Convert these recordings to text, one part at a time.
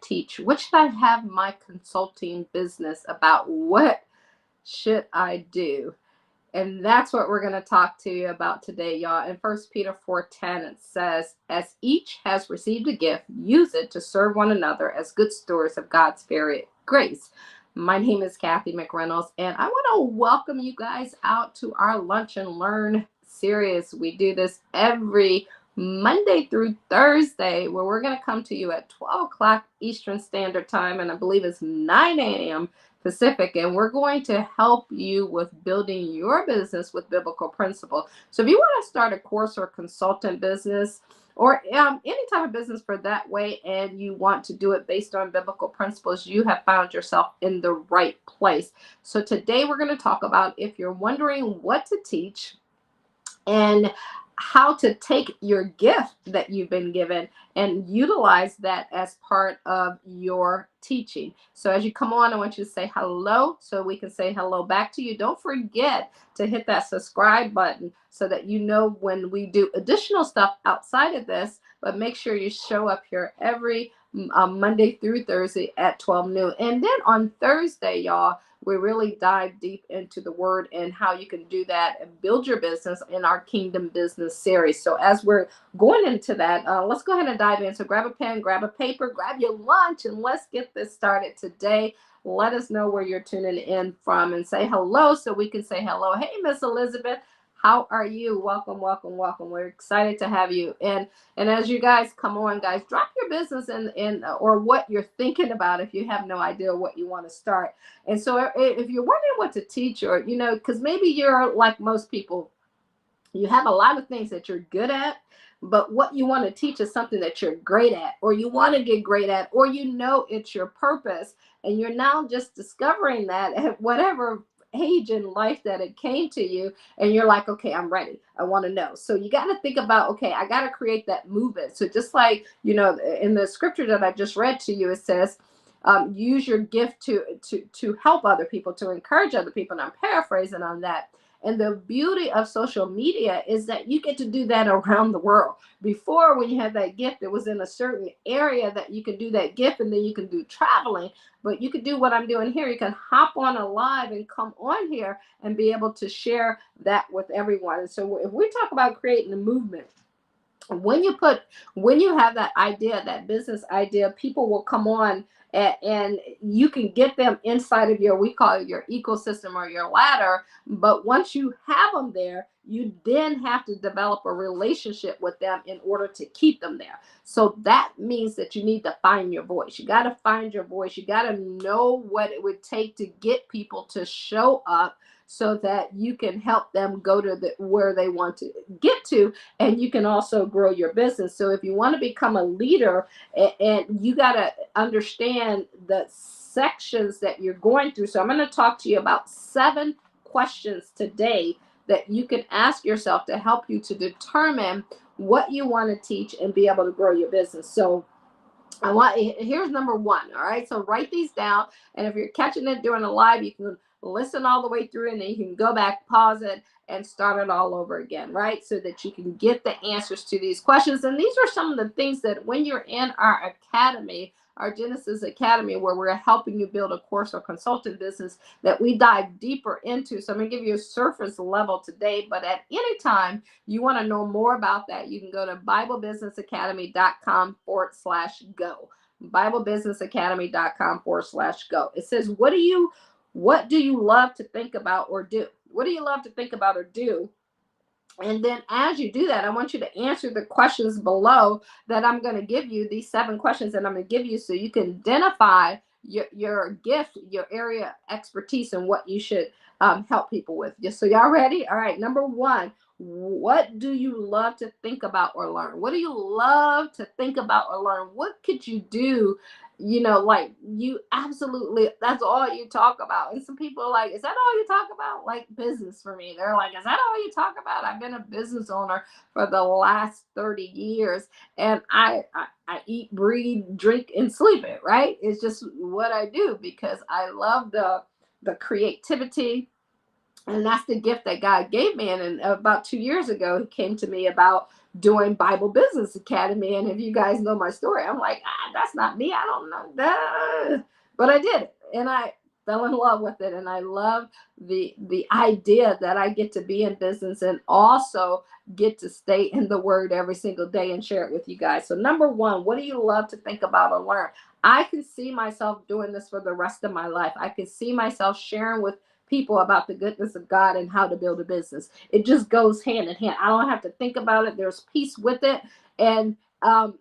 teach? What should I have my consulting business about? What should I do? And that's what we're going to talk to you about today, y'all. In 1 Peter 4:10, it says, as each has received a gift, use it to serve one another as good stewards of God's varied grace. My name is Cathy McReynolds, and I want to welcome you guys out to our Lunch and Learn series. We do this every Monday through Thursday, where we're going to come to you at 12 o'clock Eastern Standard Time, and I believe it's 9 a.m. Pacific, and we're going to help you with building your business with biblical principle. So if you want to start a course or consultant business, or any type of business for that way, and you want to do it based on biblical principles, you have found yourself in the right place. So today we're going to talk about, if you're wondering what to teach and how to take your gift that you've been given and utilize that as part of your teaching. So as you come on, I want you to say hello so we can say hello back to you. Don't forget to hit that subscribe button so that you know when we do additional stuff outside of this, but make sure you show up here every Monday through Thursday at 12 noon. And then on Thursday, y'all, we really dive deep into the word and how you can do that and build your business in our Kingdom Business series. So as we're going into that, let's go ahead and dive in. So grab a pen, grab a paper, grab your lunch, and let's get this started today. Let us know where you're tuning in from and say hello so we can say hello. Hey, Miss Elizabeth. How are you? Welcome, welcome, welcome. We're excited to have you. And as you guys come on, guys, drop your business in or what you're thinking about if you have no idea what you want to start. And so if you're wondering what to teach, or, because maybe you're like most people, you have a lot of things that you're good at, but what you want to teach is something that you're great at, or you want to get great at, or it's your purpose, and you're now just discovering that at whatever age in life that it came to you, and you're like, okay, I'm ready. I want to know. So you got to think about, okay, I got to create that movement. So just like, in the scripture that I just read to you, it says, use your gift to help other people, to encourage other people. And I'm paraphrasing on that. And the beauty of social media is that you get to do that around the world. Before, when you had that gift, it was in a certain area that you could do that gift, and then you can do traveling. But you could do what I'm doing here. You can hop on a live and come on here and be able to share that with everyone. And so if we talk about creating a movement, when you have that idea, that business idea, people will come on, and you can get them inside of we call it your ecosystem or your ladder. But once you have them there, you then have to develop a relationship with them in order to keep them there. So that means that you need to find your voice. You got to find your voice. You got to know what it would take to get people to show up so that you can help them go to where they want to get to, and you can also grow your business. So if you want to become a leader, and you got to understand the sections that you're going through. So I'm going to talk to you about 7 questions today that you can ask yourself to help you to determine what you want to teach and be able to grow your business. So here's number 1. All right. So write these down. And if you're catching it during a live, you can listen all the way through, and then you can go back, pause it, and start it all over again, right? So that you can get the answers to these questions. And these are some of the things that when you're in our academy, our Genesis Academy, where we're helping you build a course or consultant business, that we dive deeper into. So I'm going to give you a surface level today, but at any time you want to know more about that, you can go to BibleBusinessAcademy.com/go. BibleBusinessAcademy.com/go. It says, what do you love to think about or do? What do you love to think about or do? And then as you do that, I want you to answer the questions below that I'm going to give you, these 7 questions that I'm going to give you, so you can identify your gift, your area expertise, and what you should help people with. Just so y'all ready? All right. Number 1, what do you love to think about or learn? What do you love to think about or learn? What could you do? Like, you absolutely, that's all you talk about. And some people are like, is that all you talk about? Like, business for me. They're like, is that all you talk about? I've been a business owner for the last 30 years, and I eat, breathe, drink, and sleep it, right? It's just what I do, because I love the creativity. And that's the gift that God gave me. And about 2 years ago, he came to me about doing Bible Business Academy. And if you guys know my story, I'm like, that's not me. I don't know that. But I did it. And I fell in love with it. And I love the idea that I get to be in business and also get to stay in the word every single day and share it with you guys. So number one, what do you love to think about or learn? I can see myself doing this for the rest of my life. I can see myself sharing with people about the goodness of God and how to build a business. It just goes hand in hand. I don't have to think about it. There's peace with it. And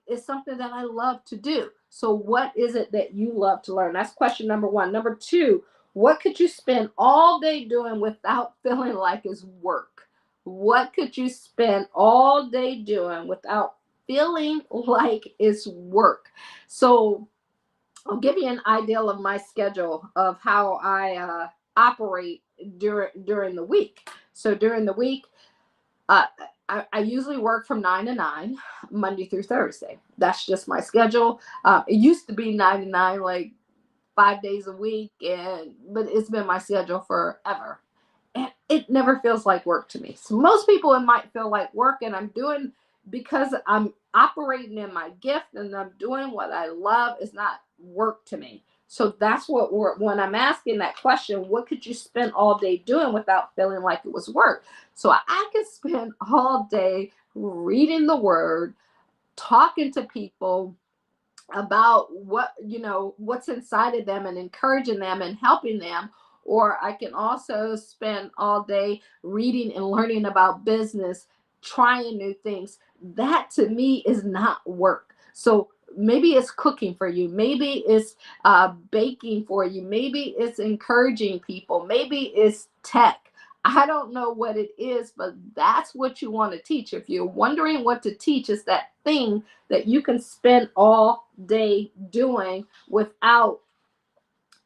it's something that I love to do. So what is it that you love to learn? That's question number one. Number two, what could you spend all day doing without feeling like it's work? What could you spend all day doing without feeling like it's work? So I'll give you an idea of my schedule of how I operate during the week. So during the week, uh, I usually work from 9 to 9, Monday through Thursday. That's just my schedule. It used to be 9 to 9, like 5 days a week, but it's been my schedule forever. And it never feels like work to me. So most people, it might feel like work, and I'm doing because I'm operating in my gift and I'm doing what I love. Is not work to me. So that's what when I'm asking that question, what could you spend all day doing without feeling like it was work? So I could spend all day reading the word, talking to people about what's inside of them and encouraging them and helping them. Or I can also spend all day reading and learning about business, trying new things. That to me is not work. So maybe it's cooking for you, maybe it's baking for you, maybe it's encouraging people, maybe it's tech. I don't know what it is, but that's what you want to teach. If you're wondering what to teach, is that thing that you can spend all day doing without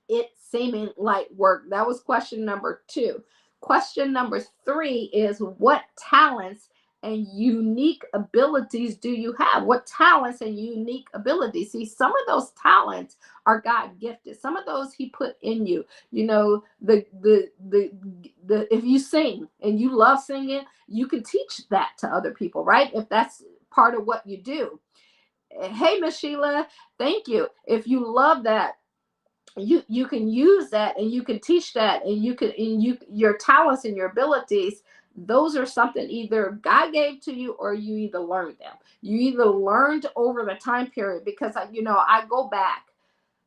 it seeming like work. That was question number two. Question number three is, what talents and unique abilities do you have? What talents and unique abilities? See, some of those talents are God gifted. Some of those he put in you. You know, the if you sing and you love singing, you can teach that to other people, right? If that's part of what you do. Hey, Miss Sheila, thank you. If you love that, you can use that and you can teach that, and your talents and your abilities, those are something either God gave to you or you either learned them. You either learned over the time period, because I go back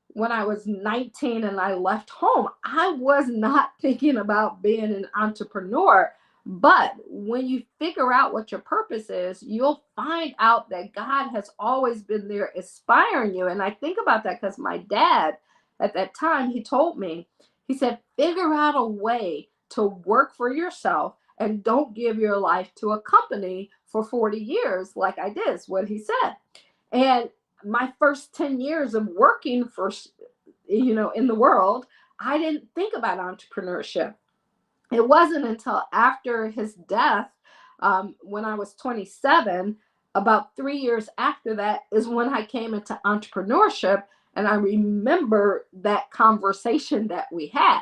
when I was 19 and I left home, I was not thinking about being an entrepreneur. But when you figure out what your purpose is, you'll find out that God has always been there inspiring you. And I think about that because my dad, at that time, he told me, he said, figure out a way to work for yourself and don't give your life to a company for 40 years like I did, is what he said. And my first 10 years of working for, in the world, I didn't think about entrepreneurship. It wasn't until after his death, when I was 27, about 3 years after that, is when I came into entrepreneurship. And I remember that conversation that we had.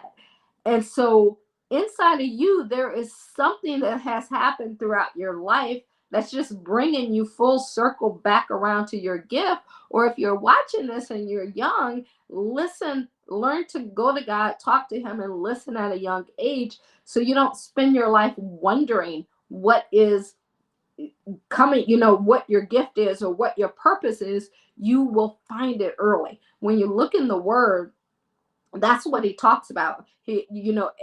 And so inside of you, there is something that has happened throughout your life that's just bringing you full circle back around to your gift. Or if you're watching this and you're young, listen, learn to go to God, talk to him, and listen at a young age, so you don't spend your life wondering what is coming, what your gift is or what your purpose is. You will find it early. When you look in the word, that's what he talks about.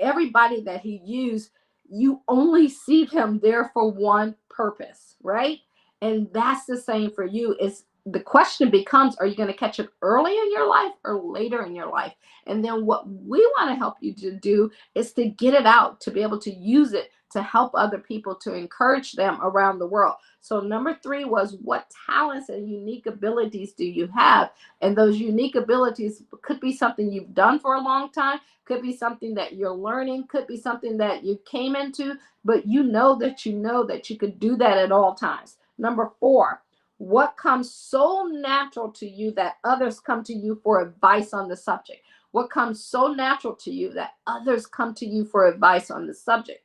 Everybody that he used, you only see them there for one purpose, right? And that's the same for you. Is the question becomes, are you going to catch it early in your life or later in your life? And then what we want to help you to do is to get it out, to be able to use it to help other people, to encourage them around the world. So number three was, what talents and unique abilities do you have? And those unique abilities could be something you've done for a long time, could be something that you're learning, could be something that you came into, but you know that you could do that at all times. Number four, what comes so natural to you that others come to you for advice on the subject? What comes so natural to you that others come to you for advice on the subject?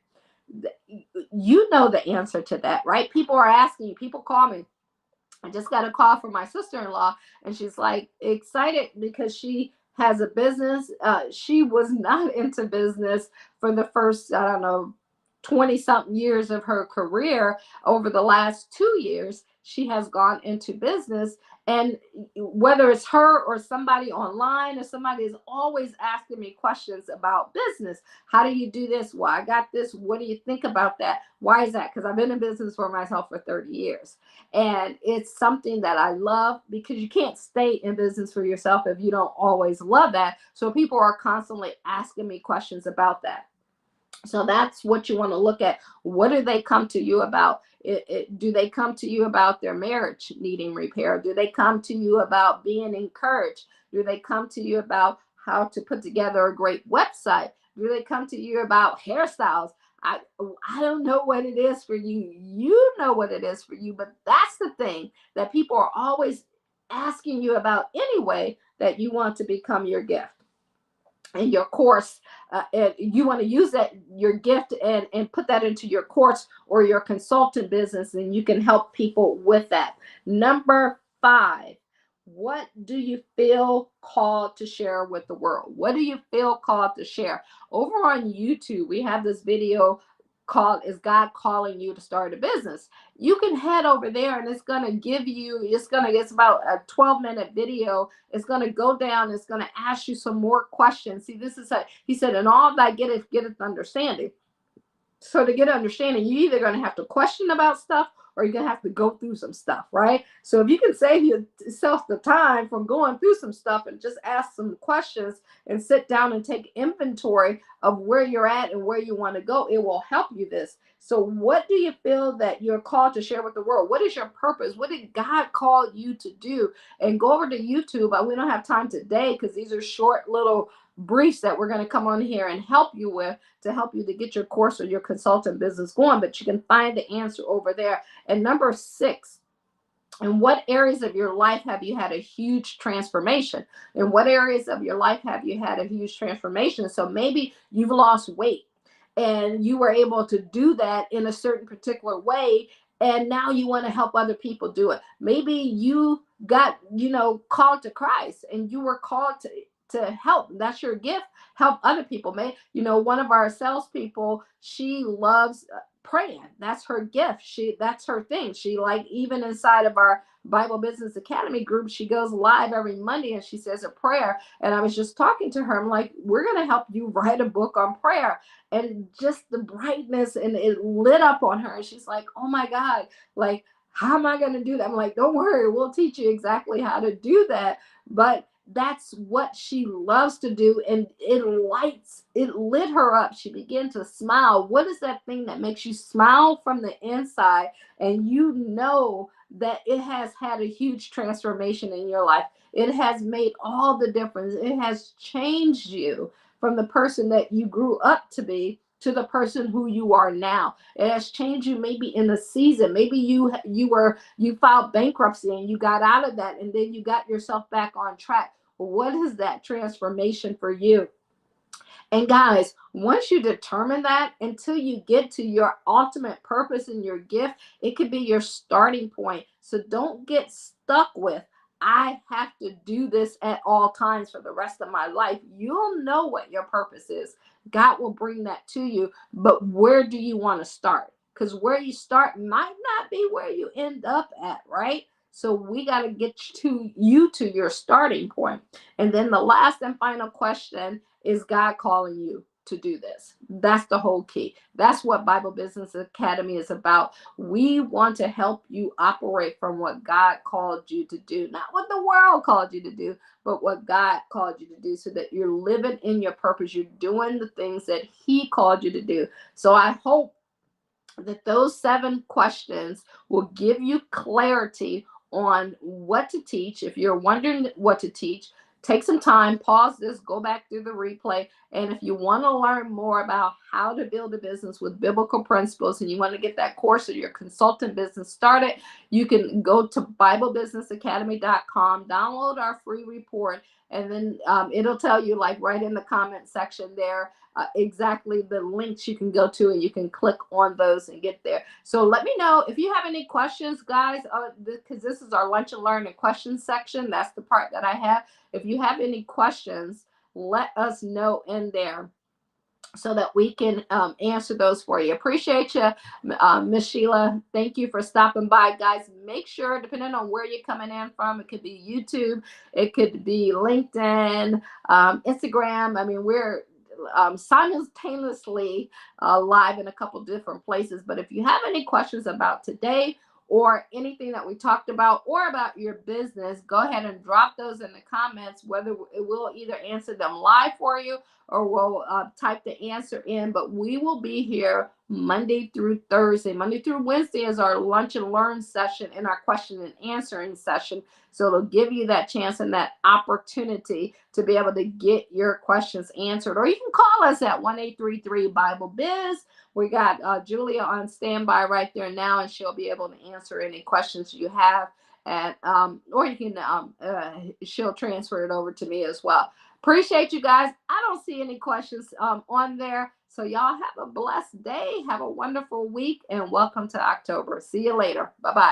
You know the answer to that, right? People are asking you, people call me. I just got a call from my sister-in-law, and she's like excited because she has a business. She was not into business for the first, I don't know, 20 something years of her career. Over the last 2 years, she has gone into business. And whether it's her or somebody online, or somebody is always asking me questions about business. How do you do this? Well, I got this. What do you think about that? Why is that? Because I've been in business for myself for 30 years. And it's something that I love, because you can't stay in business for yourself if you don't always love that. So people are constantly asking me questions about that. So that's what you want to look at. What do they come to you about? Do they come to you about their marriage needing repair? Do they come to you about being encouraged? Do they come to you about how to put together a great website? Do they come to you about hairstyles? I, I don't know what it is for you. You know what it is for you, but that's the thing that people are always asking you about anyway, that you want to become your gift and your course. And you want to use that, your gift, and put that into your course or your consultant business, and you can help people with that. Number 5, what do you feel called to share with the world? What do you feel called to share? Over on YouTube, we have this video called "Is God Calling You to Start a Business?" You can head over there, and it's going to give you, it's about a 12-minute video. It's going to go down, it's going to ask you some more questions. See, this is he said, and all that get it understanding. So to get an understanding, you either going to have to question about stuff, or you're going to have to go through some stuff, right? So if you can save yourself the time from going through some stuff and just ask some questions and sit down and take inventory of where you're at and where you want to go, it will help you this. So what do you feel that you're called to share with the world? What is your purpose? What did God call you to do? And go over to YouTube. We don't have time today because these are short little briefs that we're going to come on here and help you with, to help you to get your course or your consultant business going. But you can find the answer over there. And number 6, in what areas of your life have you had a huge transformation? In what areas of your life have you had a huge transformation? So maybe you've lost weight and you were able to do that in a certain particular way, and now you want to help other people do it. Maybe you got, called to Christ, and you were called to help. That's your gift. Help other people. One of our salespeople, she loves praying. That's her gift. That's her thing. She, like, even inside of our Bible Business Academy group, she goes live every Monday and she says a prayer. And I was just talking to her. I'm like, we're going to help you write a book on prayer. And just the brightness, and it lit up on her. And she's like, oh my God, like, how am I going to do that? I'm like, don't worry, we'll teach you exactly how to do that. But that's what she loves to do, and it lit her up. She began to smile. What is that thing that makes you smile from the inside, and you know that it has had a huge transformation in your life? It has made all the difference. It has changed you from the person that you grew up to be to the person who you are now. It has changed you maybe in a season. Maybe you filed bankruptcy and you got out of that, and then you got yourself back on track. What is that transformation for you? And guys, once you determine that, until you get to your ultimate purpose and your gift, it could be your starting point. So don't get stuck with, I have to do this at all times for the rest of my life. You'll know what your purpose is. God will bring that to you. But where do you want to start? Because where you start might not be where you end up at, right? So we got to get to your starting point. And then the last and final question, is God calling you to do this? That's the whole key. That's what Bible Business Academy is about. We want to help you operate from what God called you to do, not what the world called you to do, but what God called you to do, so that you're living in your purpose. You're doing the things that He called you to do. So I hope that those 7 questions will give you clarity on what to teach. If you're wondering what to teach, take some time, pause this, go back through the replay. And if you want to learn more about how to build a business with biblical principles, and you want to get that course or your consultant business started, you can go to BibleBusinessAcademy.com, download our free report, And then it'll tell you, like, right in the comment section there, exactly the links you can go to, and you can click on those and get there. So let me know if you have any questions, guys, because this is our lunch and learn and questions section. That's the part that I have. If you have any questions, let us know in there so that we can answer those for you. Appreciate you, Miss Sheila. Thank you for stopping by, guys. Make sure, depending on where you're coming in from, it could be YouTube, it could be LinkedIn, Instagram. I mean, we're simultaneously live in a couple different places. But if you have any questions about today or anything that we talked about or about your business, go ahead and drop those in the comments, whether we'll either answer them live for you or we'll type the answer in. But we will be here Monday through Thursday. Monday through Wednesday is our lunch and learn session and our question and answering session. So it'll give you that chance and that opportunity to be able to get your questions answered. Or you can call us at 1-833-BIBLE-BIZ. We got Julia on standby right there now, and she'll be able to answer any questions you have. And or you can she'll transfer it over to me as well. Appreciate you guys. I don't see any questions on there. So y'all have a blessed day. Have a wonderful week, and welcome to October. See you later. Bye-bye.